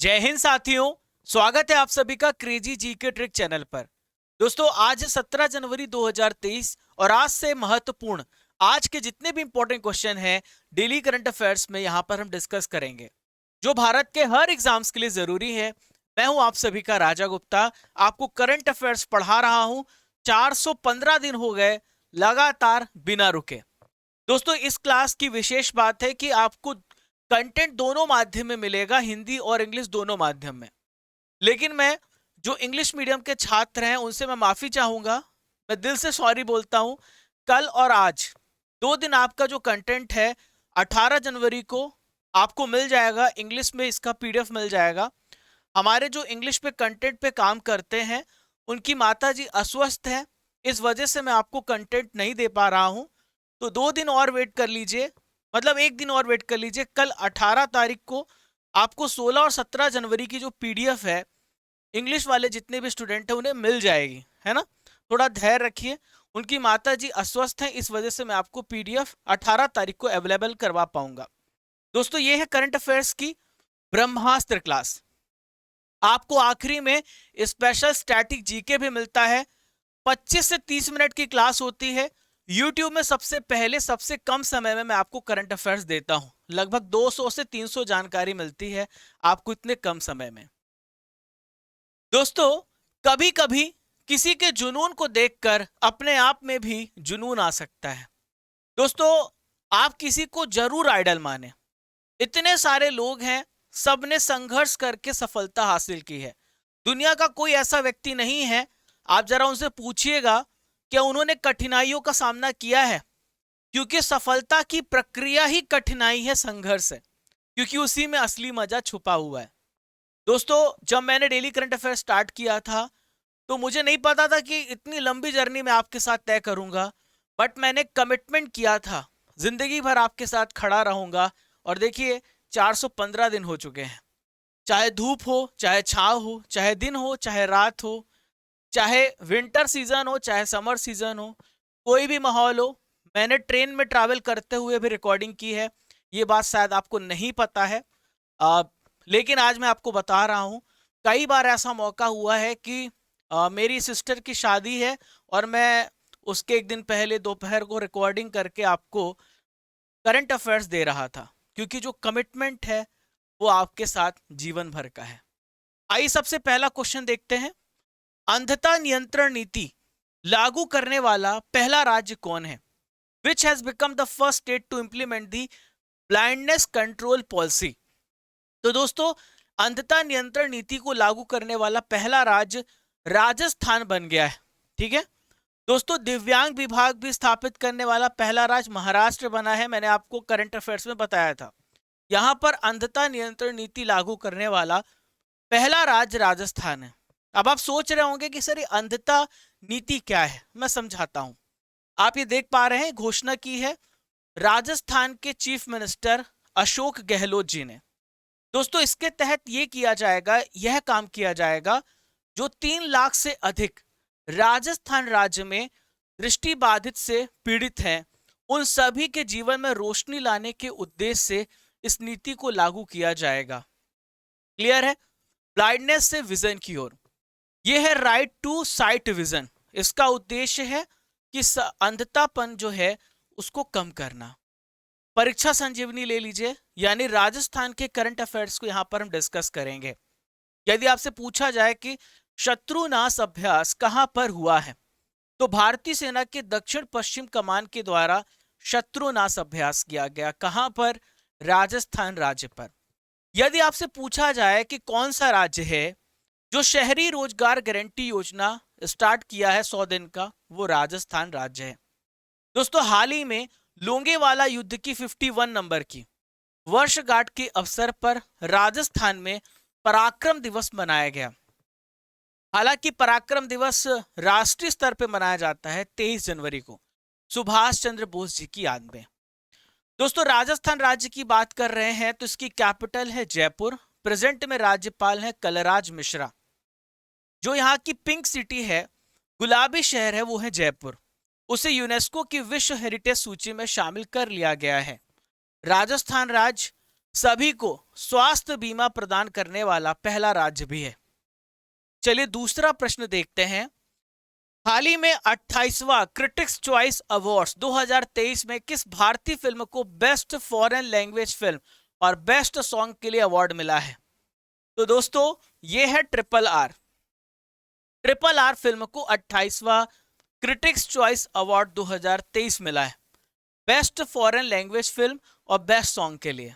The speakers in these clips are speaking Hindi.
जय हिंद साथियों, स्वागत है आप सभी का क्रेजी जी के ट्रिक चैनल पर। दोस्तों आज है 17 जनवरी 2023 और आज से महत्वपूर्ण आज के जितने भी इंपॉर्टेंट क्वेश्चन हैं डेली करंट अफेयर्स में यहां पर हम डिस्कस करेंगे, जो भारत के हर एग्जाम्स के लिए जरूरी है। मैं हूं आप सभी का राजा गुप्ता, आपको करंट अफेयर्स पढ़ा रहा हूं। 415 दिन हो गए लगातार बिना रुके। दोस्तों इस क्लास की विशेष बात है कि आपको कंटेंट दोनों माध्यम में मिलेगा, हिंदी और इंग्लिश दोनों माध्यम में। लेकिन मैं जो इंग्लिश मीडियम के छात्र हैं उनसे मैं माफी चाहूंगा, मैं दिल से सॉरी बोलता हूं। कल और आज 2 दिन आपका जो कंटेंट है 18 जनवरी को आपको मिल जाएगा, इंग्लिश में इसका पीडीएफ मिल जाएगा। हमारे जो इंग्लिश पे कंटेंट पे काम करते हैं उनकी माता जी अस्वस्थ है, इस वजह से मैं आपको कंटेंट नहीं दे पा रहा हूं। तो 2 दिन और वेट कर लीजिए, मतलब 1 दिन और वेट कर लीजिए। कल 18 तारीख को आपको 16 और 17 जनवरी की जो पीडीएफ है इंग्लिश वाले जितने भी स्टूडेंट हैं उन्हें मिल जाएगी, है ना। थोड़ा धैर्य रखिए, उनकी माता जी अस्वस्थ हैं, इस वजह से मैं आपको पीडीएफ 18 तारीख को अवेलेबल करवा पाऊंगा। दोस्तों ये है करंट अफेयर्स की ब्रह्मास्त्र क्लास। आपको आखिरी में स्पेशल स्टैटिक जीके भी मिलता है। 25 से 30 मिनट की क्लास होती है। YouTube में सबसे पहले सबसे कम समय में मैं आपको करंट अफेयर्स देता हूं, लगभग 200 से 300 जानकारी मिलती है आपको इतने कम समय में। दोस्तों कभी कभी किसी के जुनून को देखकर अपने आप में भी जुनून आ सकता है। दोस्तों आप किसी को जरूर आइडल माने, इतने सारे लोग हैं, सबने संघर्ष करके सफलता हासिल की है। दुनिया का कोई ऐसा व्यक्ति नहीं है, आप जरा उनसे पूछिएगा क्या उन्होंने कठिनाइयों का सामना किया है, क्योंकि सफलता की प्रक्रिया ही कठिनाई है, संघर्ष है, क्योंकि उसी में असली मजा छुपा हुआ है। दोस्तों जब मैंने डेली करंट अफेयर स्टार्ट किया था तो मुझे नहीं पता था कि इतनी लंबी जर्नी मैं आपके साथ तय करूंगा, बट मैंने कमिटमेंट किया था जिंदगी भर आपके साथ खड़ा रहूंगा। और देखिए 415 दिन हो चुके हैं, चाहे धूप हो, चाहे छाव हो, चाहे दिन हो, चाहे रात हो, चाहे विंटर सीजन हो, चाहे समर सीजन हो, कोई भी माहौल हो। मैंने ट्रेन में ट्रैवल करते हुए भी रिकॉर्डिंग की है, ये बात शायद आपको नहीं पता है, लेकिन आज मैं आपको बता रहा हूं। कई बार ऐसा मौका हुआ है कि मेरी सिस्टर की शादी है और मैं उसके 1 दिन पहले दोपहर को रिकॉर्डिंग करके आपको करंट अफेयर्स दे रहा था, क्योंकि जो कमिटमेंट है वो आपके साथ जीवन भर का है। आइए सबसे पहला क्वेश्चन देखते हैं। अंधता नियंत्रण नीति लागू करने वाला पहला राज्य कौन है? Which has become the first state to implement the blindness control policy. तो दोस्तों अंधता नियंत्रण नीति को लागू करने वाला पहला राज्य राजस्थान बन गया है, ठीक है। दोस्तों दिव्यांग विभाग भी स्थापित करने वाला पहला राज्य महाराष्ट्र बना है, मैंने आपको करंट अफेयर्स में बताया था। यहां पर अंधता नियंत्रण नीति लागू करने वाला पहला राज्य राजस्थान है। अब आप सोच रहे होंगे कि सर ये अंधता नीति क्या है, मैं समझाता हूं। आप ये देख पा रहे हैं घोषणा की है राजस्थान के चीफ मिनिस्टर अशोक गहलोत जी ने। दोस्तों इसके तहत ये किया जाएगा, यह काम किया जाएगा, जो 3 लाख से अधिक राजस्थान राज्य में दृष्टि बाधित से पीड़ित हैं, उन सभी के जीवन में रोशनी लाने के उद्देश्य से इस नीति को लागू किया जाएगा। क्लियर है? ब्लाइंडनेस से विजन की ओर, यह है राइट टू साइट विजन। इसका उद्देश्य है कि अंधतापन जो है उसको कम करना। परीक्षा संजीवनी ले लीजिए, यानी राजस्थान के करंट अफेयर्स को यहां पर हम डिस्कस करेंगे। यदि आपसे पूछा जाए कि शत्रुनाश अभ्यास कहां पर हुआ है, तो भारतीय सेना के दक्षिण पश्चिम कमान के द्वारा शत्रुनाश अभ्यास किया गया। कहां पर? राजस्थान राज्य पर। यदि आपसे पूछा जाए कि कौन सा राज्य है जो शहरी रोजगार गारंटी योजना स्टार्ट किया है 100 दिन का, वो राजस्थान राज्य है। दोस्तों हाल ही में लोंगेवाला युद्ध की 51 नंबर की वर्षगांठ के अवसर पर राजस्थान में पराक्रम दिवस मनाया गया। हालांकि पराक्रम दिवस राष्ट्रीय स्तर पर मनाया जाता है 23 जनवरी को, सुभाष चंद्र बोस जी की याद में। दोस्तों राजस्थान राज्य की बात कर रहे हैं तो इसकी कैपिटल है जयपुर। प्रेजेंट में राज्यपाल है कलराज मिश्रा। जो यहाँ की पिंक सिटी है, गुलाबी शहर है, वो है जयपुर। उसे यूनेस्को की विश्व हेरिटेज सूची में शामिल कर लिया गया है। राजस्थान राज्य सभी को स्वास्थ्य बीमा प्रदान करने वाला पहला राज्य भी है। चलिए दूसरा प्रश्न देखते हैं। हाल ही में 28वां क्रिटिक्स चॉइस अवार्ड्स 2023 में किस भारतीय फिल्म को बेस्ट फॉरेन लैंग्वेज फिल्म और बेस्ट सॉन्ग के लिए अवार्ड मिला है? तो दोस्तों ये है triple R. Triple R film को 28वां क्रिटिक्स चॉइस अवार्ड 2023 मिला है बेस्ट फॉरेन लैंग्वेज फिल्म और बेस्ट सॉन्ग के लिए।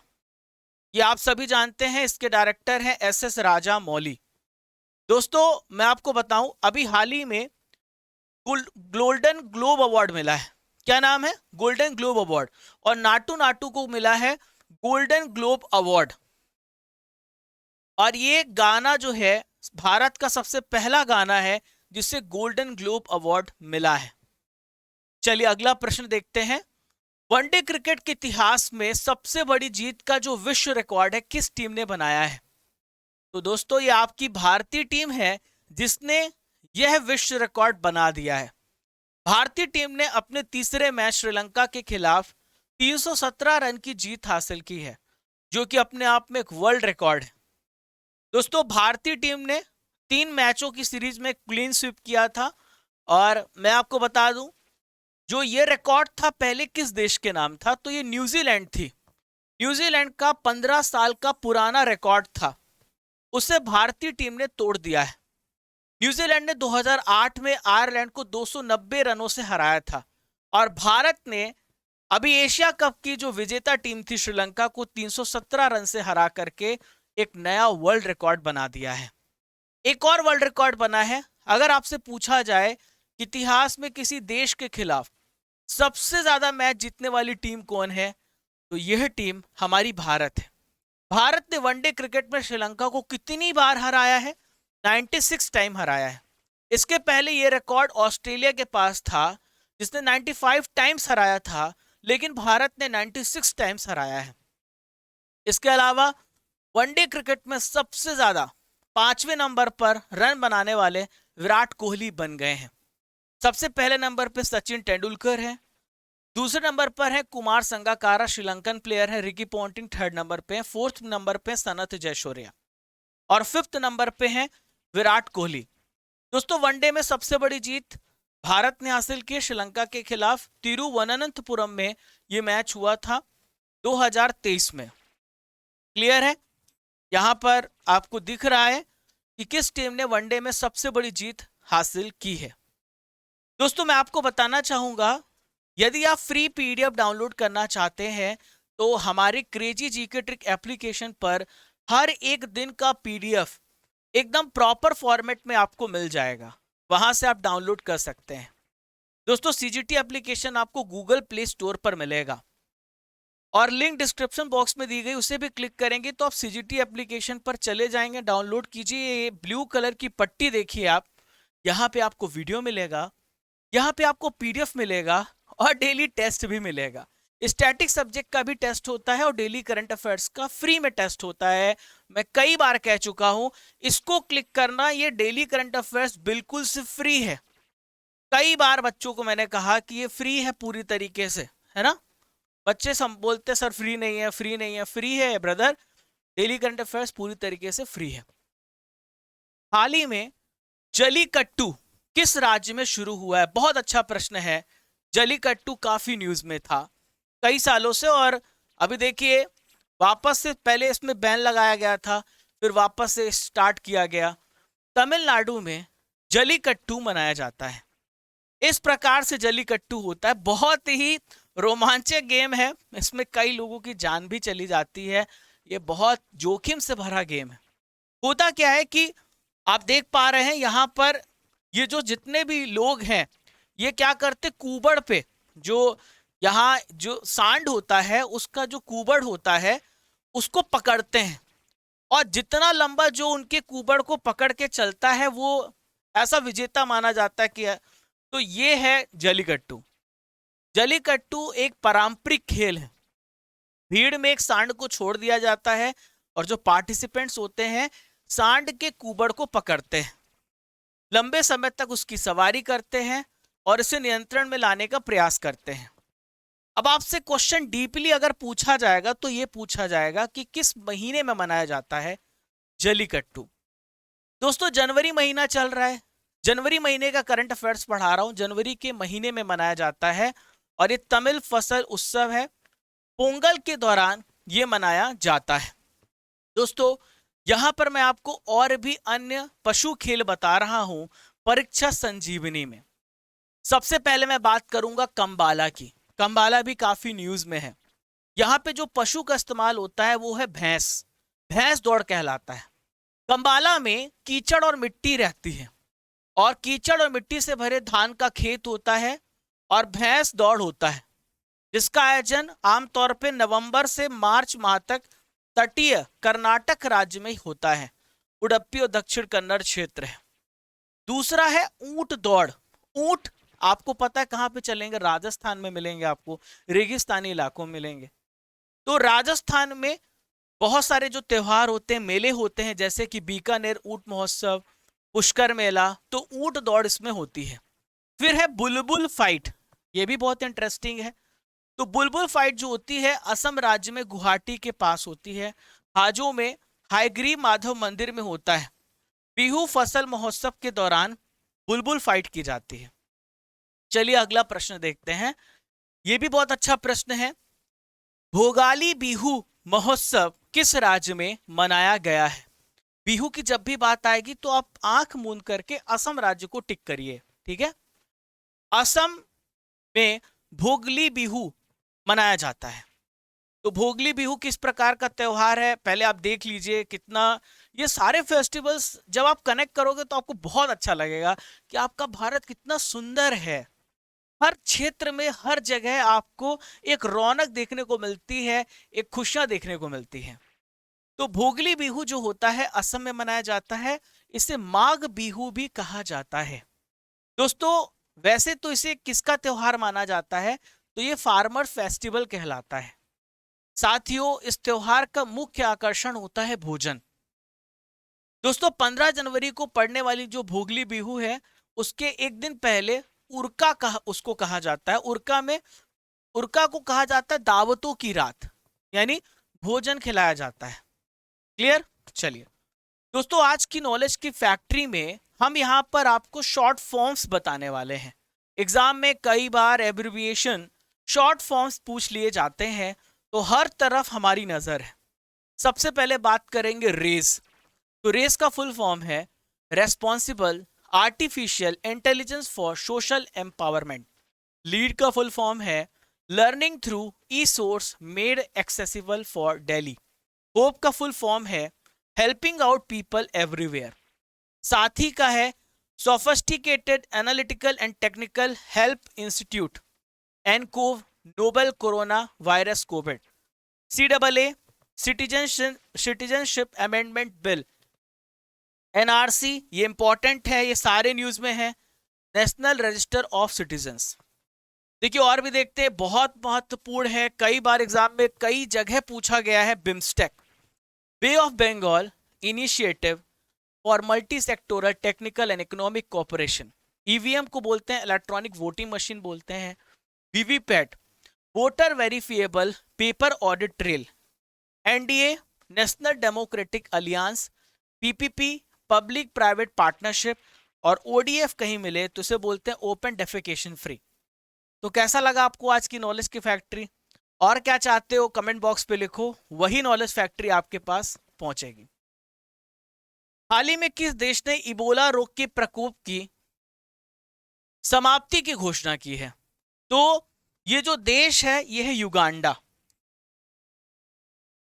ये आप सभी जानते हैं, इसके डायरेक्टर हैं एस राजा मौली। दोस्तों मैं आपको बताऊं, अभी हाल ही में गोल्डन ग्लोब अवार्ड मिला है। क्या नाम है? Golden globe award. और नाटू नाटू को मिला है गोल्डन ग्लोब अवार्ड। और ये गाना जो है भारत का सबसे पहला गाना है जिसे गोल्डन ग्लोब अवार्ड मिला है। चलिए अगला प्रश्न देखते हैं। वनडे क्रिकेट के इतिहास में सबसे बड़ी जीत का जो विश्व रिकॉर्ड है किस टीम ने बनाया है? तो दोस्तों ये आपकी भारतीय टीम है जिसने यह विश्व रिकॉर्ड बना दिया है। भारतीय टीम ने अपने तीसरे मैच श्रीलंका के खिलाफ 317 रन की जीत हासिल की है, जो कि अपने आप में एक वर्ल्ड रिकॉर्ड है। दोस्तों भारतीय टीम ने 3 मैचों की सीरीज में क्लीन स्वीप किया था। और मैं आपको बता दूं, जो ये रिकॉर्ड था पहले किस देश के नाम था? तो ये न्यूजीलैंड थी। न्यूजीलैंड का 15 साल का पुराना रिकॉर्ड था, उसे भारतीय टीम ने तोड़ दिया है। न्यूजीलैंड ने 2008 में आयरलैंड को 290 रनों से हराया था। और भारत ने अभी एशिया कप की जो विजेता टीम थी श्रीलंका को 317 रन से हरा करके एक नया वर्ल्ड रिकॉर्ड बना दिया है। एक और वर्ल्ड रिकॉर्ड बना है। अगर आपसे पूछा जाए कि इतिहास में किसी देश के खिलाफ सबसे ज्यादा मैच जीतने वाली टीम कौन है, तो यह टीम हमारी भारत है। भारत ने वनडे क्रिकेट में श्रीलंका को कितनी बार हराया है? 96 टाइम हराया है। इसके पहले यह रिकॉर्ड ऑस्ट्रेलिया के पास था जिसने 95 टाइम्स हराया था, लेकिन भारत ने 96 टाइम्स हराया है। इसके अलावा वनडे क्रिकेट में सबसे ज्यादा 5वें नंबर पर रन बनाने वाले विराट कोहली बन गए हैं। सबसे पहले नंबर पर सचिन तेंदुलकर है, दूसरे नंबर पर है कुमार संगकारा श्रीलंकन प्लेयर है, रिकी पॉन्टिंग थर्ड नंबर पे है, फोर्थ नंबर पे सनथ जयसूर्या और फिफ्थ नंबर पे है विराट कोहली। दोस्तों वनडे में सबसे बड़ी जीत भारत ने हासिल की श्रीलंका के खिलाफ। तिरुवनंतपुरम में यह मैच हुआ था 2023 में। क्लियर है? यहां पर आपको दिख रहा है कि किस टीम ने वनडे में सबसे बड़ी जीत हासिल की है। दोस्तों मैं आपको बताना चाहूंगा, यदि आप फ्री पीडीएफ डाउनलोड करना चाहते हैं तो हमारे क्रेजी जीके ट्रिक एप्लीकेशन पर हर एक दिन का पीडीएफ एकदम प्रॉपर फॉर्मेट में आपको मिल जाएगा, वहां से आप डाउनलोड कर सकते हैं। दोस्तों सीजीटी एप्लीकेशन आपको गूगल प्ले स्टोर पर मिलेगा और लिंक डिस्क्रिप्शन बॉक्स में दी गई, उसे भी क्लिक करेंगे तो आप सीजीटी एप्लीकेशन पर चले जाएंगे, डाउनलोड कीजिए। ये ब्लू कलर की पट्टी देखिए आप, यहाँ पे आपको वीडियो मिलेगा, यहाँ पे आपको पीडीएफ मिलेगा और डेली टेस्ट भी मिलेगा। स्टैटिक सब्जेक्ट का भी टेस्ट होता है और डेली करंट अफेयर्स का फ्री में टेस्ट होता है। मैं कई बार कह चुका हूं, इसको क्लिक करना, ये डेली करंट अफेयर्स बिल्कुल से फ्री है। कई बार बच्चों को मैंने कहा कि ये फ्री है पूरी तरीके से, है ना। बच्चे बोलते सर फ्री नहीं है, फ्री नहीं है। फ्री है ब्रदर, डेली करंट अफेयर्स पूरी तरीके से फ्री है। हाल ही में जलीकट्टू किस राज्य में शुरू हुआ है? बहुत अच्छा प्रश्न है। जलीकट्टू काफी न्यूज में था कई सालों से, और अभी देखिए वापस से, पहले इसमें बैन लगाया गया था, फिर वापस से स्टार्ट किया गया। तमिलनाडु में जलीकट्टू मनाया जाता है। इस प्रकार से जलीकट्टू होता है। बहुत ही रोमांचक गेम है, इसमें कई लोगों की जान भी चली जाती है। ये बहुत जोखिम से भरा गेम है। होता क्या है कि आप देख पा रहे हैं यहाँ पर, ये जो जितने भी लोग हैं ये क्या करते, कुबड़ पे जो यहाँ जो सांड होता है उसका जो कुबड़ होता है उसको पकड़ते हैं, और जितना लंबा जो उनके कुबड़ को पकड़ के चलता है वो ऐसा विजेता माना जाता है कि, तो ये है जलीकट्टू। जलीकट्टू एक पारंपरिक खेल है। भीड़ में एक सांड को छोड़ दिया जाता है और जो पार्टिसिपेंट्स होते हैं सांड के कुबड़ को पकड़ते हैं, लंबे समय तक उसकी सवारी करते हैं और इसे नियंत्रण में लाने का प्रयास करते हैं। अब आपसे क्वेश्चन डीपली अगर पूछा जाएगा तो ये पूछा जाएगा कि किस महीने में मनाया जाता है जल्लीकट्टू। दोस्तों जनवरी महीना चल रहा है, जनवरी महीने का करंट अफेयर्स पढ़ा रहा हूं। जनवरी के महीने में मनाया जाता है और ये तमिल फसल उत्सव है। पोंगल के दौरान ये मनाया जाता है। दोस्तों यहां पर मैं आपको और भी अन्य पशु खेल बता रहा हूं परीक्षा संजीवनी में। सबसे पहले मैं बात करूंगा कंबाला की। कंबाला भी काफी न्यूज में है। यहां पे जो पशु का इस्तेमाल होता है वो है भैंस। भैंस दौड़ कहलाता है। कंबाला में कीचड़ और मिट्टी रहती है और कीचड़ और मिट्टी से भरे धान का खेत होता है और भैंस दौड़ होता है, जिसका आयोजन आमतौर पे नवंबर से मार्च माह तक तटीय कर्नाटक राज्य में होता है। उडुपी और दक्षिण कन्नड़ क्षेत्र है। दूसरा है ऊंट दौड़। ऊंट आपको पता है कहां पे चलेंगे? राजस्थान में मिलेंगे, आपको रेगिस्तानी इलाकों में मिलेंगे। तो राजस्थान में बहुत सारे जो त्योहार होते हैं, मेले होते हैं, जैसे कि बीकानेर ऊंट महोत्सव, पुष्कर मेला, तो ऊंट दौड़ इसमें होती है। फिर है बुलबुल फाइट, ये भी बहुत इंटरेस्टिंग है। तो बुलबुल फाइट जो होती है असम राज्य में गुवाहाटी के पास होती है। हाजो में हायग्रीव माधव मंदिर में होता है। बिहू फसल महोत्सव के दौरान बुलबुल फाइट की जाती है। चलिए अगला प्रश्न देखते हैं। यह भी बहुत अच्छा प्रश्न है। भोगाली बिहू महोत्सव किस राज्य में मनाया गया है? बिहू की जब भी बात आएगी तो आप आंख मूंद करके असम राज्य को टिक करिए, ठीक है। असम में भोगली बिहू मनाया जाता है। तो भोगली बिहू किस प्रकार का त्योहार है पहले आप देख लीजिए। कितना ये सारे फेस्टिवल्स जब आप कनेक्ट करोगे तो आपको बहुत अच्छा लगेगा कि आपका भारत कितना सुंदर है। हर क्षेत्र में हर जगह आपको एक रौनक देखने को मिलती है, एक खुशियां देखने को मिलती है। तो भोगली बिहू जो होता है असम में मनाया जाता है। इसे माघ बिहू भी कहा जाता है। दोस्तों वैसे तो इसे किसका त्योहार माना जाता है? तो ये फार्मर फेस्टिवल कहलाता है। साथियों इस त्योहार का मुख्य आकर्षण होता है भोजन। दोस्तों 15 जनवरी को पड़ने वाली जो भोगली बिहू है उसके एक दिन पहले उरका उसको कहा जाता है। उरका को कहा जाता है दावतों की रात, यानी भोजन खिलाया जाता है। क्लियर? चलिए दोस्तों आज की नॉलेज की फैक्ट्री में हम यहां पर आपको शॉर्ट फॉर्म्स बताने वाले हैं। एग्जाम में कई बार एब्रिविएशन शॉर्ट फॉर्म्स पूछ लिए जाते हैं, तो हर तरफ हमारी नजर है। सबसे पहले बात करेंगे रेस। तो रेस का फुल फॉर्म है responsible artificial intelligence for social empowerment. Lead का फुल फॉर्म है learning through e source made accessible for Delhi. Hope का फुल फॉर्म है helping out people everywhere. Saathi का है sophisticated analytical and technical help institute nCoV novel corona virus covid. CAA citizenship amendment bill. NRC ये इंपॉर्टेंट है, ये सारे न्यूज में है। National register of citizens. देखिए और भी देखते हैं, बहुत महत्वपूर्ण है, कई बार एग्जाम में कई जगह पूछा गया है। BIMSTEC bay of Bengal initiative for multi sectoral technical and economic cooperation. EVM को बोलते हैं इलेक्ट्रॉनिक वोटिंग मशीन बोलते हैं। VVPAT voter verifiable paper audit trail. NDA national democratic alliance. PPP public private partnership. और ODF कहीं मिले तो इसे बोलते हैं ओपन डेफिकेशन फ्री। तो कैसा लगा आपको आज की नॉलेज की फैक्ट्री? और क्या चाहते हो कमेंट बॉक्स पे लिखो, वही नॉलेज फैक्ट्री आपके पास पहुंचेगी। हाल ही में किस देश ने इबोला रोग के प्रकोप की समाप्ति की घोषणा की है? तो ये जो देश है ये है युगांडा।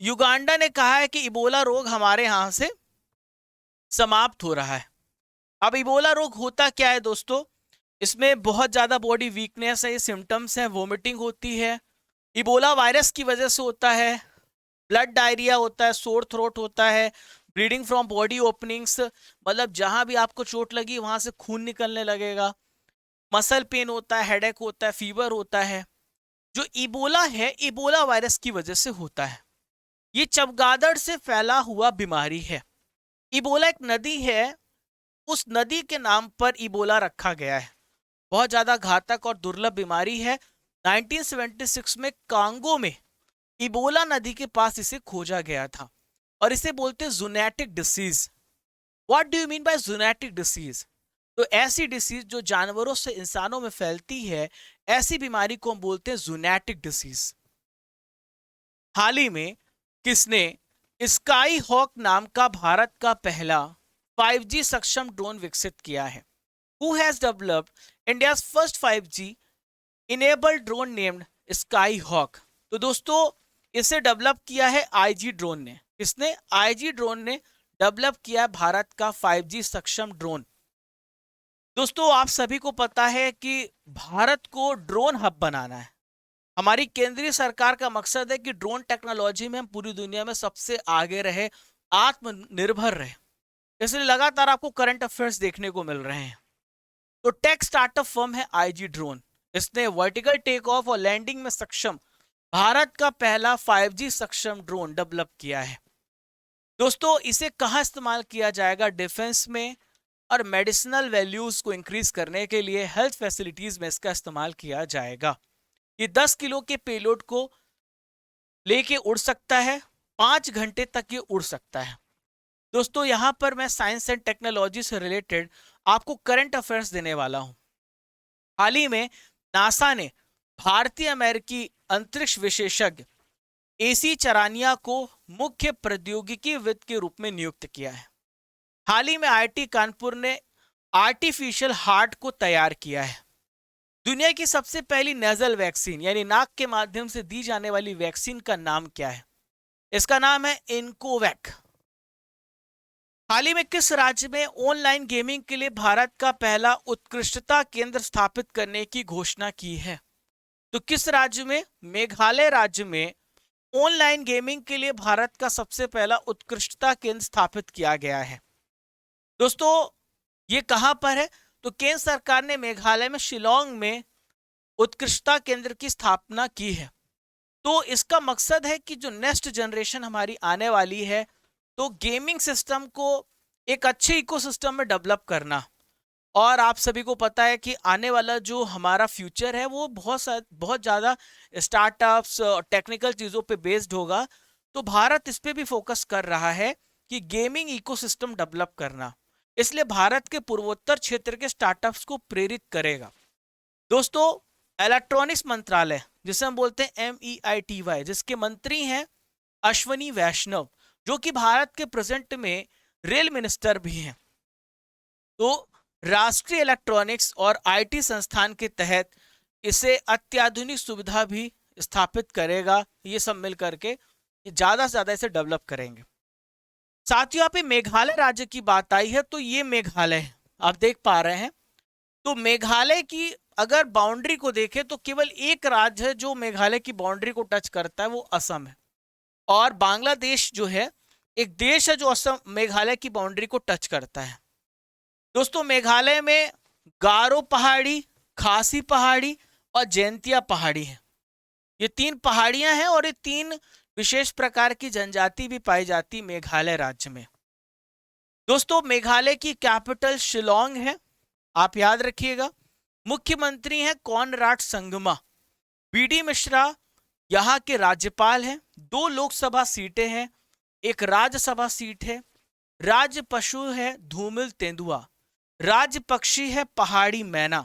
युगांडा ने कहा है कि इबोला रोग हमारे यहां से समाप्त हो रहा है। अब इबोला रोग होता क्या है दोस्तों? इसमें बहुत ज्यादा बॉडी वीकनेस है, सिम्टम्स है, वोमिटिंग होती है। इबोला वायरस की वजह से होता है। ब्लड डायरिया होता है, सोर थ्रोट होता है, ब्लीडिंग फ्रॉम बॉडी ओपनिंग्स, मतलब जहां भी आपको चोट लगी वहां से खून निकलने लगेगा। मसल पेन होता है, हेडेक होता है, फीवर होता है। जो इबोला है इबोला वायरस की वजह से होता है। ये चमगादड़ से फैला हुआ बीमारी है। इबोला एक नदी है, उस नदी के नाम पर इबोला रखा गया है। बहुत ज्यादा घातक और दुर्लभ बीमारी है। 1976 में कांगो में इबोला नदी के पास इसे खोजा गया था और इसे बोलते हैं zoonotic disease. What do you mean by zoonotic disease? तो ऐसी डिसीज जो जानवरों से इंसानों में फैलती है, ऐसी बीमारी को हम बोलते हैं जूनोटिक डिसीज। हाल ही में किसने स्काई हॉक नाम का भारत का पहला 5G सक्षम ड्रोन विकसित किया है? Who has developed India's first 5G enabled drone named Skyhawk? तो दोस्तों इसे डेवलप किया है IG ड्रोन ने। किसने? IG ड्रोन ने डेवलप किया भारत का 5G सक्षम ड्रोन। दोस्तों आप सभी को पता है कि भारत को ड्रोन हब बनाना है। हमारी केंद्रीय सरकार का मकसद है कि ड्रोन टेक्नोलॉजी में हम पूरी दुनिया में सबसे आगे रहे, आत्मनिर्भर रहे। इसलिए लगातार आपको करंट अफेयर्स देखने को मिल रहे हैं। तो टेक स्टार्टअप फर्म है IG ड्रोन। इसने वर्टिकल टेक ऑफ और लैंडिंग में सक्षम भारत का पहला 5G सक्षम ड्रोन डेवलप किया है। दोस्तों इसे कहां इस्तेमाल किया जाएगा? डिफेंस में और मेडिसिनल वैल्यूज को इंक्रीज करने के लिए हेल्थ फैसिलिटीज में इसका इस्तेमाल किया जाएगा। ये 10 किलो के पेलोड को लेके उड़ सकता है, 5 घंटे तक ये उड़ सकता है। दोस्तों यहां पर मैं साइंस एंड टेक्नोलॉजी से रिलेटेड आपको करंट अफेयर्स देने वाला हूं। हाल ही में नासा ने भारतीय अमेरिकी अंतरिक्ष विशेषज्ञ AC चरानिया को मुख्य प्रौद्योगिकीविद के रूप में नियुक्त किया है। हाल ही में IIT कानपुर ने आर्टिफिशियल हार्ट को तैयार किया है। दुनिया की सबसे पहली नेजल वैक्सीन यानी नाक के माध्यम से दी जाने वाली वैक्सीन का नाम क्या है? इसका नाम है इनकोवैक। हाल ही में किस राज्य में ऑनलाइन गेमिंग के लिए भारत का पहला उत्कृष्टता केंद्र स्थापित करने की घोषणा की है? तो किस राज्य में? मेघालय राज्य में ऑनलाइन गेमिंग के लिए भारत का सबसे पहला उत्कृष्टता केंद्र स्थापित किया गया है। दोस्तों ये कहां पर है? तो केंद्र सरकार ने मेघालय में शिलोंग में उत्कृष्टता केंद्र की स्थापना की है। तो इसका मकसद है कि जो नेक्स्ट जनरेशन हमारी आने वाली है, तो गेमिंग सिस्टम को एक अच्छे इकोसिस्टम में डेवलप करना। और आप सभी को पता है कि आने वाला जो हमारा फ्यूचर है वो बहुत ज़्यादा स्टार्टअप्स और टेक्निकल चीज़ों पे बेस्ड होगा। तो भारत इस पे भी फोकस कर रहा है कि गेमिंग इकोसिस्टम डेवलप करना, इसलिए भारत के पूर्वोत्तर क्षेत्र के स्टार्टअप्स को प्रेरित करेगा। दोस्तों इलेक्ट्रॉनिक्स मंत्रालय जिसे हम बोलते हैं MEITY, जिसके मंत्री हैं अश्वनी वैष्णव, जो कि भारत के प्रेजेंट में रेल मिनिस्टर भी हैं, तो राष्ट्रीय इलेक्ट्रॉनिक्स और IT संस्थान के तहत इसे अत्याधुनिक सुविधा भी स्थापित करेगा। ये सब मिल करके ज्यादा से ज्यादा इसे डेवलप करेंगे। साथियों यहाँ पे मेघालय राज्य की बात आई है, तो ये मेघालय है, आप देख पा रहे हैं। तो मेघालय की अगर बाउंड्री को देखें तो केवल एक राज्य है जो मेघालय की बाउंड्री को टच करता है, वो असम है। और बांग्लादेश जो है एक देश है जो असम मेघालय की बाउंड्री को टच करता है। दोस्तों मेघालय में गारो पहाड़ी, खासी पहाड़ी और जैंतिया पहाड़ी है। ये 3 पहाड़ियां हैं और ये 3 विशेष प्रकार की जनजाति भी पाई जाती मेघालय राज्य में। दोस्तों मेघालय की कैपिटल शिलोंग है, आप याद रखिएगा। मुख्यमंत्री हैं कॉनराड संगमा। BD मिश्रा यहाँ के राज्यपाल हैं। 2 लोकसभा सीटें हैं, 1 राज्यसभा सीट है। राज्य पशु है धूमिल तेंदुआ। राज्य पक्षी है पहाड़ी मैना।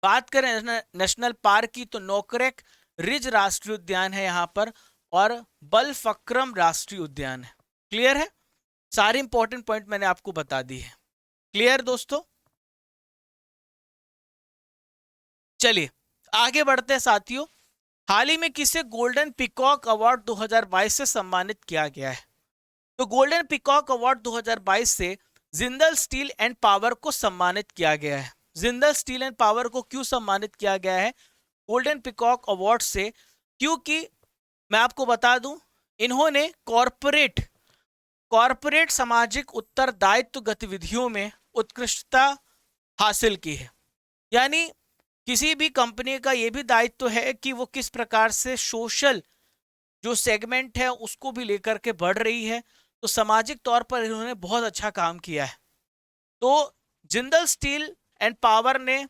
बात करें नेशनल पार्क की तो नोकरेक रिज राष्ट्रीय उद्यान है यहाँ पर, और बलफक्रम राष्ट्रीय उद्यान है। क्लियर है? सारे इंपॉर्टेंट पॉइंट मैंने आपको बता दी है। क्लियर दोस्तों? चलिए आगे बढ़ते हैं साथियों। हाल ही में किसे गोल्डन पिकॉक अवार्ड 2022 से सम्मानित किया गया है? तो गोल्डन पिकॉक अवार्ड 2022 से जिंदल स्टील एंड पावर को सम्मानित किया गया है। जिंदल स्टील एंड पावर को क्यों सम्मानित किया गया है गोल्डन पिकॉक अवार्ड से? क्योंकि मैं आपको बता दूं, इन्होंने कॉरपोरेट सामाजिक उत्तरदायित्व गतिविधियों में उत्कृष्टता हासिल की है। यानी किसी भी कंपनी का यह भी दायित्व है कि वो किस प्रकार से सोशल जो सेगमेंट है उसको भी लेकर के बढ़ रही है। तो सामाजिक तौर पर इन्होंने बहुत अच्छा काम किया है। तो जिंदल स्टील एंड पावर ने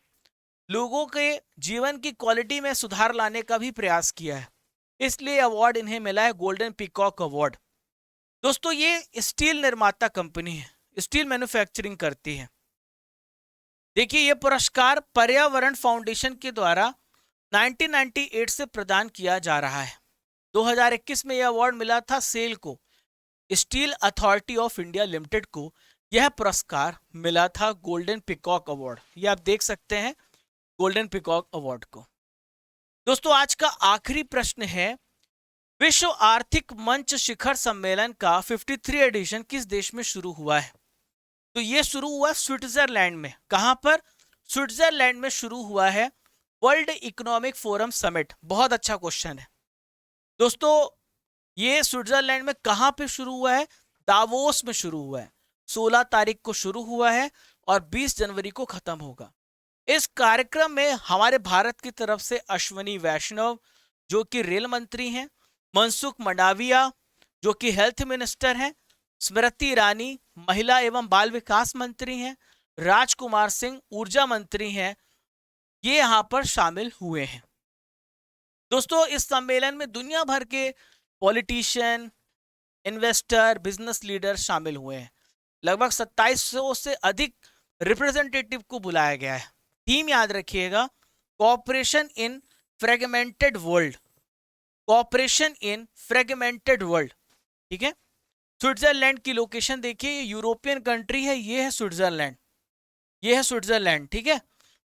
लोगों के जीवन की क्वालिटी में सुधार लाने का भी प्रयास किया है, इसलिए अवार्ड इन्हें मिला है गोल्डन पीकॉक अवार्ड। दोस्तों ये स्टील निर्माता कंपनी है, स्टील मैन्युफैक्चरिंग करती है। देखिए ये पुरस्कार पर्यावरण फाउंडेशन के द्वारा 1998 से प्रदान किया जा रहा है। 2021 में यह अवार्ड मिला था सेल को, steel authority of India limited को यह पुरस्कार मिला था गोल्डन पीकॉक अवार्ड। ये आप देख सकते हैं गोल्डन पीकॉक अवार्ड को। दोस्तों आज का आखिरी प्रश्न है, विश्व आर्थिक मंच शिखर सम्मेलन का 53 एडिशन किस देश में शुरू हुआ है? तो ये शुरू हुआ स्विट्जरलैंड में। कहां पर? स्विट्जरलैंड में शुरू हुआ है वर्ल्ड इकोनॉमिक फोरम समिट। बहुत अच्छा क्वेश्चन है दोस्तों। ये स्विट्जरलैंड में कहां पे शुरू हुआ है? दावोस में शुरू हुआ है। 16 तारीख को शुरू हुआ है और 20 जनवरी को खत्म होगा। इस कार्यक्रम में हमारे भारत की तरफ से अश्वनी वैष्णव जो कि रेल मंत्री हैं, मनसुख मंडाविया जो कि हेल्थ मिनिस्टर हैं, स्मृति ईरानी महिला एवं बाल विकास मंत्री हैं, राजकुमार सिंह ऊर्जा मंत्री हैं, ये यहां पर शामिल हुए हैं। दोस्तों इस सम्मेलन में दुनिया भर के पॉलिटिशियन, इन्वेस्टर, बिजनेस लीडर शामिल हुए हैं। लगभग 2700 से अधिक रिप्रेजेंटेटिव को बुलाया गया है। थीम याद रखिएगा, कोऑपरेशन इन फ्रेगमेंटेड वर्ल्ड, कोऑपरेशन इन फ्रेगमेंटेड वर्ल्ड। ठीक है। स्विट्जरलैंड की लोकेशन देखिए, ये यूरोपियन कंट्री है, ये है स्विट्जरलैंड, ये है स्विट्जरलैंड। ठीक है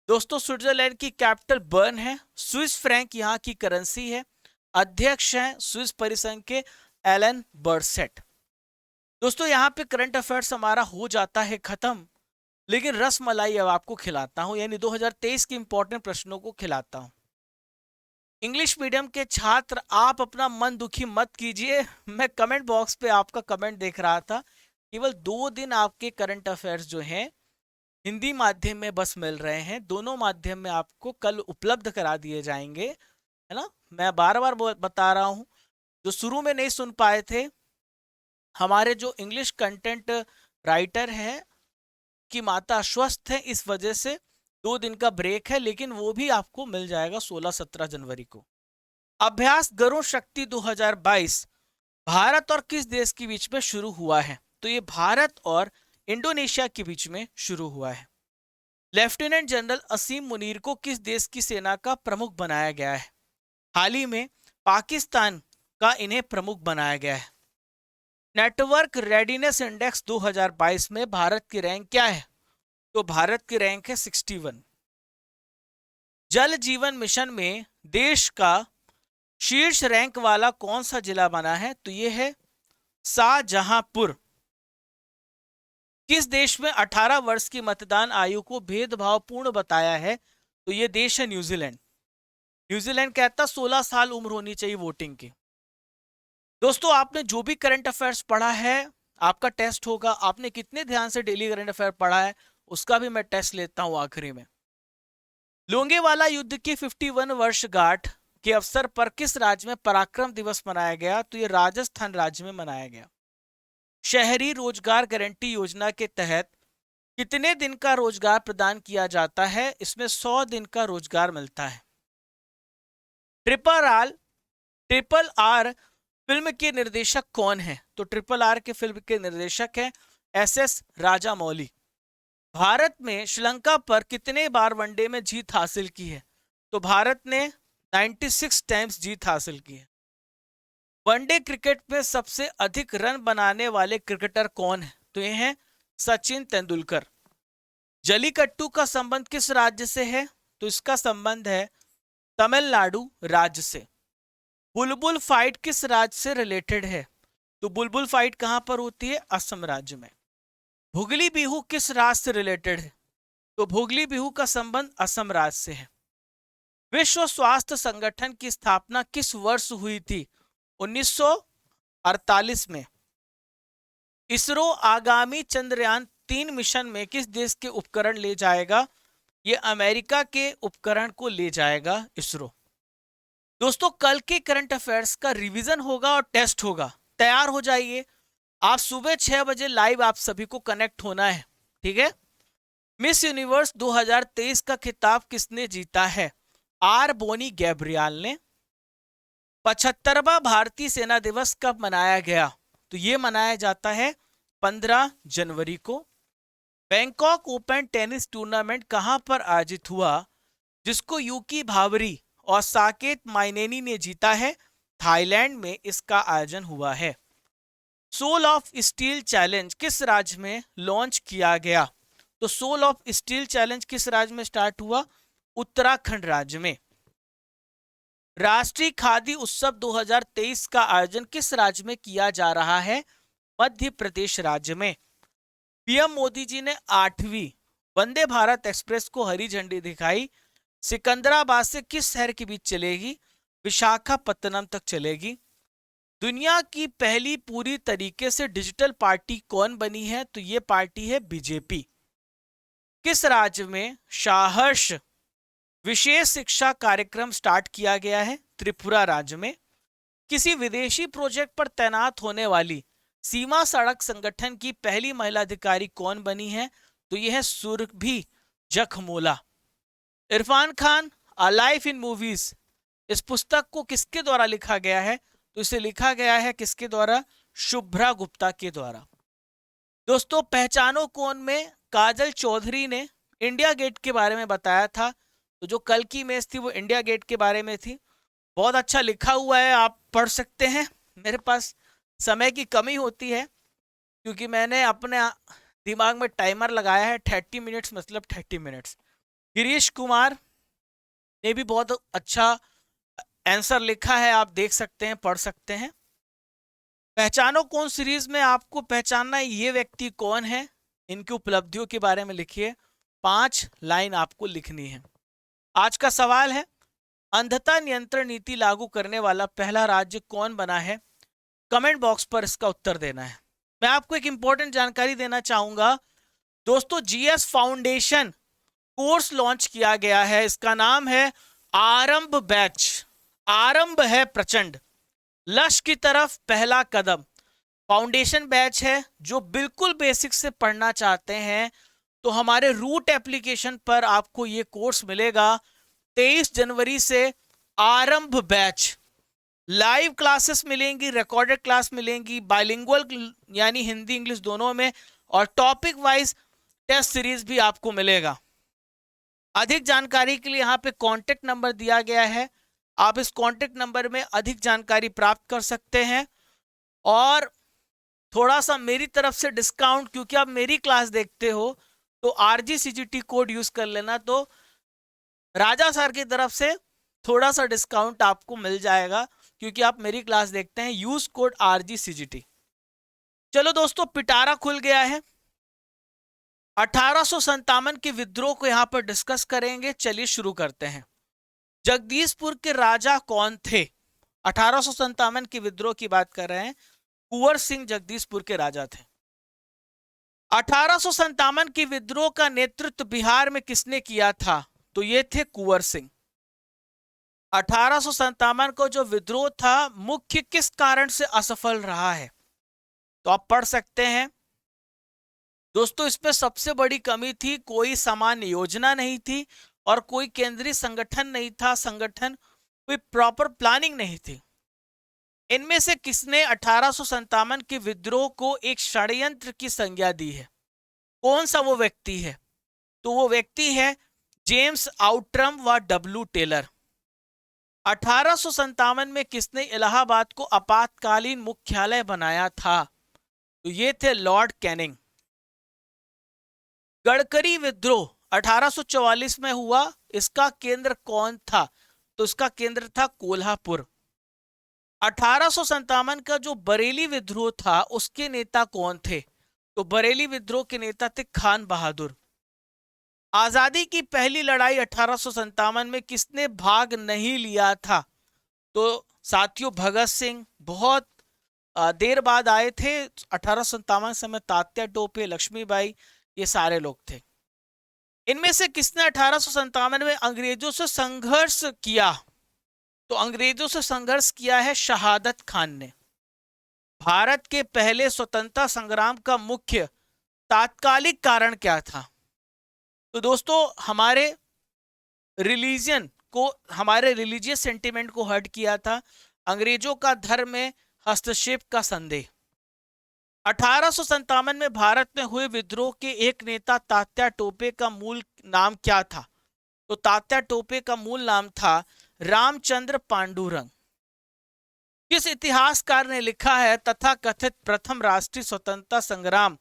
दोस्तों, स्विट्जरलैंड की कैपिटल बर्न है, स्विस फ्रैंक यहाँ की करेंसी है, अध्यक्ष हैं स्विस परिसंघ के एलन बर्सेट। दोस्तों यहाँ पे करंट अफेयर्स हमारा हो जाता है खत्म, लेकिन रस मलाई अब आपको खिलाता हूं, यानी 2023 के इंपॉर्टेंट प्रश्नों को खिलाता हूं। इंग्लिश मीडियम के छात्र आप अपना मन दुखी मत कीजिए, मैं कमेंट बॉक्स पे आपका कमेंट देख रहा था। केवल 2 दिन आपके करंट अफेयर्स जो हैं हिंदी माध्यम में बस मिल रहे हैं, दोनों माध्यम में आपको कल उपलब्ध करा दिए जाएंगे, है ना। मैं बार बार बता रहा हूं, जो शुरू में नहीं सुन पाए थे, हमारे जो इंग्लिश कंटेंट राइटर हैं की माता अस्वस्थ है, इस वजह से 2 दिन का ब्रेक है, लेकिन वो भी आपको मिल जाएगा 16-17 जनवरी को। अभ्यास गरुड़ शक्ति 2022 भारत और किस देश के बीच में शुरू हुआ है? तो ये भारत और इंडोनेशिया के बीच में शुरू हुआ है। लेफ्टिनेंट जनरल असीम मुनीर को किस देश की सेना का प्रमुख बनाया गया है? हाल ही में पाकिस्तान का इन्हें प्रमुख बनाया गया है। नेटवर्क रेडीनेस इंडेक्स 2022 में भारत की रैंक क्या है? तो भारत की रैंक है 61। जल जीवन मिशन में देश का शीर्ष रैंक वाला कौन सा जिला बना है? तो यह है शाहजहांपुर। किस देश में 18 वर्ष की मतदान आयु को भेदभावपूर्ण बताया है? तो यह देश है न्यूजीलैंड। न्यूजीलैंड कहता 16 साल उम्र होनी चाहिए वोटिंग की। दोस्तों आपने जो भी करंट अफेयर्स पढ़ा है, आपका टेस्ट होगा। आपने कितने ध्यान से डेली करंट अफेयर पढ़ा है उसका भी मैं टेस्ट लेता हूं आखिरी में। लोंगेवाला युद्ध की 51 वर्षगांठ के अवसर पर किस राज्य में पराक्रम दिवस मनाया गया? तो यह राजस्थान राज्य में मनाया गया। शहरी रोजगार गारंटी योजना के तहत कितने दिन का रोजगार प्रदान किया जाता है? इसमें 100 दिन का रोजगार मिलता है। ट्रिपल आर फिल्म के निर्देशक कौन है? तो ट्रिपल आर के फिल्म के निर्देशक हैं SS राजामौली। भारत में श्रीलंका पर कितने बार वनडे में जीत हासिल की है? तो भारत ने 96 टाइम्स जीत हासिल की है। वनडे क्रिकेट में सबसे अधिक रन बनाने वाले क्रिकेटर कौन है? तो ये हैं सचिन तेंदुलकर। जलीकट्टू का संबंध किस राज्य से है? तो इसका संबंध है तमिलनाडु राज्य से। बुलबुल फाइट किस राज्य से रिलेटेड है? तो बुलबुल फाइट कहां पर होती है? असम राज्य में। भुगली बिहू किस राज्य से रिलेटेड है? तो भुगली बिहू का संबंध असम राज्य से है। विश्व स्वास्थ्य संगठन की स्थापना किस वर्ष हुई थी? 1948 में। इसरो आगामी चंद्रयान 3 मिशन में किस देश के उपकरण ले जाएगा? ये अमेरिका के उपकरण को ले जाएगा इसरो। दोस्तों कल के करंट अफेयर्स का रिवीजन होगा और टेस्ट होगा, तैयार हो जाइए। आप सुबह 6 बजे लाइव आप सभी को कनेक्ट होना है, ठीक है। मिस यूनिवर्स 2023 का खिताब किसने जीता है? आर बोनी गैब्रियल ने। 75वां भारतीय सेना दिवस कब मनाया गया? तो ये मनाया जाता है 15 जनवरी को। बैंकॉक ओपन टेनिस टूर्नामेंट कहां पर आयोजित हुआ, जिसको यूकी भावरी और साकेत माइनेनी ने जीता है? थाईलैंड में इसका आयोजन हुआ है। सोल ऑफ स्टील चैलेंज किस राज्य में लॉन्च किया गया? तो सोल ऑफ स्टील चैलेंज किस राज्य में स्टार्ट हुआ? उत्तराखंड राज्य में। राष्ट्रीय खादी उत्सव 2023 का आयोजन किस राज्य में किया जा रहा है? मध्य प्रदेश राज्य में। पीएम मोदी जी ने 8वीं वंदे भारत एक्सप्रेस को हरी झंडी दिखाई। सिकंदराबाद से किस शहर के बीच चलेगी? विशाखापत्तनम तक चलेगी। दुनिया की पहली पूरी तरीके से डिजिटल पार्टी कौन बनी है? तो ये पार्टी है बीजेपी। किस राज्य में शाहर्ष विशेष शिक्षा कार्यक्रम स्टार्ट किया गया है? त्रिपुरा राज्य में। किसी विदेशी प्रोजेक्ट पर तैनात होने वाली सीमा सड़क संगठन की पहली महिला अधिकारी कौन बनी है? तो यह है Surabhi Jakhmola. Irfan Khan a life in movies, इस पुस्तक को किसके द्वारा लिखा गया है? तो इसे लिखा गया है किसके द्वारा? शुभ्रा गुप्ता के द्वारा। दोस्तों, पहचानो कौन में काजल चौधरी ने इंडिया गेट के बारे में बताया था। तो जो कल की इमेज थी वो इंडिया गेट के बारे में थी। बहुत अच्छा लिखा हुआ है, आप पढ़ सकते हैं। मेरे पास समय की कमी होती है क्योंकि मैंने अपने दिमाग में टाइमर लगाया है 30 मिनट्स, मतलब 30 मिनट्स। गिरीश कुमार ने भी बहुत अच्छा आंसर लिखा है, आप देख सकते हैं, पढ़ सकते हैं। पहचानो कौन सीरीज में आपको पहचानना है ये व्यक्ति कौन है, इनकी उपलब्धियों के बारे में लिखिए। 5 लाइन आपको लिखनी है। आज का सवाल है, अंधता नियंत्रण नीति लागू करने वाला पहला राज्य कौन बना है? कमेंट बॉक्स पर इसका उत्तर देना है। मैं आपको एक इंपॉर्टेंट जानकारी देना चाहूंगा दोस्तों, जीएस फाउंडेशन कोर्स लॉन्च किया गया है। इसका नाम है आरंभ बैच। आरंभ है प्रचंड, लक्ष्य की तरफ पहला कदम। फाउंडेशन बैच है। जो बिल्कुल बेसिक से पढ़ना चाहते हैं तो हमारे रूट एप्लीकेशन पर आपको ये कोर्स मिलेगा 23 जनवरी से। आरंभ बैच लाइव क्लासेस मिलेंगी, रिकॉर्डेड क्लास मिलेंगी, बाइलिंगुअल यानी हिंदी इंग्लिश दोनों में, और टॉपिक वाइज टेस्ट सीरीज भी आपको मिलेगा। अधिक जानकारी के लिए यहाँ पे कांटेक्ट नंबर दिया गया है, आप इस कांटेक्ट नंबर में अधिक जानकारी प्राप्त कर सकते हैं। और थोड़ा सा मेरी तरफ से डिस्काउंट, क्योंकि आप मेरी क्लास देखते हो तो RGCGT कोड यूज कर लेना, तो राजा सर की तरफ से थोड़ा सा डिस्काउंट आपको मिल जाएगा क्योंकि आप मेरी क्लास देखते हैं। Use code RGCGT। चलो दोस्तों, पिटारा खुल गया है। 1857 के विद्रोह को यहां पर डिस्कस करेंगे। चलिए शुरू करते हैं। जगदीशपुर के राजा कौन थे? 1857 के विद्रोह की बात कर रहे हैं। कुंवर सिंह जगदीशपुर के राजा थे। 1857 के विद्रोह का नेतृत्व बिहार में किसने किया था? तो ये थे कुंवर सिंह। 1857 को जो विद्रोह था मुख्य किस कारण से असफल रहा है? तो आप पढ़ सकते हैं दोस्तों। इसमें सबसे बड़ी कमी थी, कोई सामान्य योजना नहीं थी और कोई केंद्रीय संगठन नहीं था। संगठन कोई प्रॉपर प्लानिंग नहीं थी। इनमें से किसने 1857 के विद्रोह को एक षड्यंत्र की संज्ञा दी है? कौन सा वो व्यक्ति है? तो वो व्यक्ति है जेम्स आउट्रम व W टेलर। 1857 में किसने इलाहाबाद को आपातकालीन मुख्यालय बनाया था? तो ये थे लॉर्ड कैनिंग। गडकरी विद्रोह 1844 में हुआ, इसका केंद्र कौन था? तो इसका केंद्र था कोल्हापुर। 1857 का जो बरेली विद्रोह था उसके नेता कौन थे? तो बरेली विद्रोह के नेता थे खान बहादुर। आजादी की पहली लड़ाई 1857 में किसने भाग नहीं लिया था? तो साथियों, भगत सिंह बहुत देर बाद आए थे। 1857 समय तात्या टोपे, लक्ष्मीबाई, ये सारे लोग थे। इनमें से किसने 1857 में अंग्रेजों से संघर्ष किया? तो अंग्रेजों से संघर्ष किया है शहादत खान ने। भारत के पहले स्वतंत्रता संग्राम का मुख्य तात्कालिक कारण क्या था? तो दोस्तों हमारे रिलीजन को, हमारे रिलीजियस सेंटिमेंट को हर्ट किया था। अंग्रेजों का धर्म में हस्तक्षेप का संदेह। 1857 में भारत में हुए विद्रोह के एक नेता तात्या टोपे का मूल नाम क्या था? तो तात्या टोपे का मूल नाम था रामचंद्र पांडुरंग। किस इतिहासकार ने लिखा है तथा कथित प्रथम राष्ट्रीय स्वतंत्रता संग्राम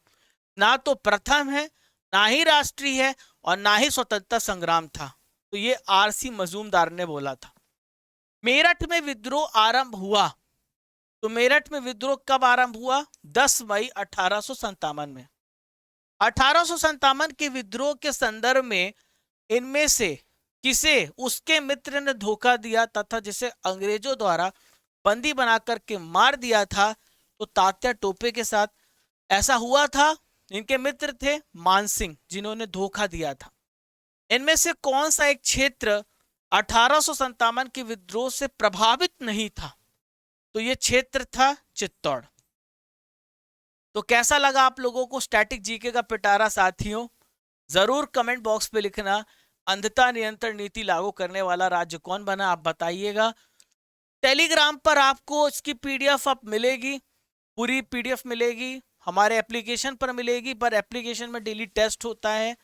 ना तो प्रथम है, ना ही राष्ट्रीय है, और ना ही स्वतंत्रता संग्राम था? तो ये आरसी मजूमदार ने बोला था। मेरठ में विद्रोह आरंभ हुआ, तो मेरठ में विद्रोह कब आरंभ हुआ? 10 मई 1857 में। 1857 के विद्रोह के संदर्भ में इनमें से किसे उसके मित्र ने धोखा दिया तथा जिसे अंग्रेजों द्वारा बंदी बनाकर के मार दिया था? तो तात्या टोपे के साथ ऐसा हुआ था। इनके मित्र थे मानसिंह, जिन्होंने धोखा दिया था। इनमें से कौन सा एक क्षेत्र 1857 के विद्रोह से प्रभावित नहीं था? तो यह क्षेत्र था चित्तौड़। तो कैसा लगा आप लोगों को स्टैटिक जीके का पिटारा साथियों? जरूर कमेंट बॉक्स पे लिखना। अंधता नियंत्रण नीति लागू करने वाला राज्य कौन बना, आप बताइएगा। टेलीग्राम पर आपको इसकी पीडीएफ आप मिलेगी, पूरी पीडीएफ मिलेगी। हमारे एप्लीकेशन पर मिलेगी, पर एप्लीकेशन में डेली टेस्ट होता है,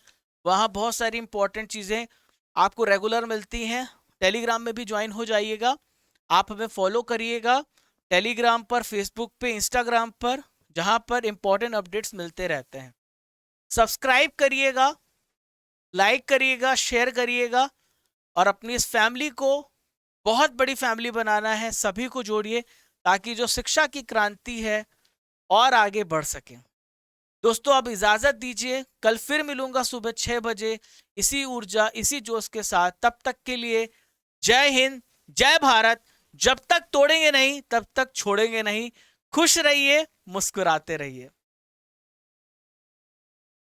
वहाँ बहुत सारी इंपॉर्टेंट चीज़ें आपको रेगुलर मिलती हैं। टेलीग्राम में भी ज्वाइन हो जाइएगा, आप हमें फॉलो करिएगा टेलीग्राम पर, फेसबुक पे, इंस्टाग्राम पर, जहाँ पर इंपॉर्टेंट अपडेट्स मिलते रहते हैं। सब्सक्राइब करिएगा, लाइक करिएगा, शेयर करिएगा, और अपनी इस फैमिली को बहुत बड़ी फैमिली बनाना है। सभी को जोड़िए ताकि जो शिक्षा की क्रांति है और आगे बढ़ सके। दोस्तों अब इजाजत दीजिए, कल फिर मिलूंगा सुबह 6 बजे इसी ऊर्जा, इसी जोश के साथ। तब तक के लिए जय हिंद, जय भारत। जब तक तोड़ेंगे नहीं तब तक छोड़ेंगे नहीं। खुश रहिए, मुस्कुराते रहिए।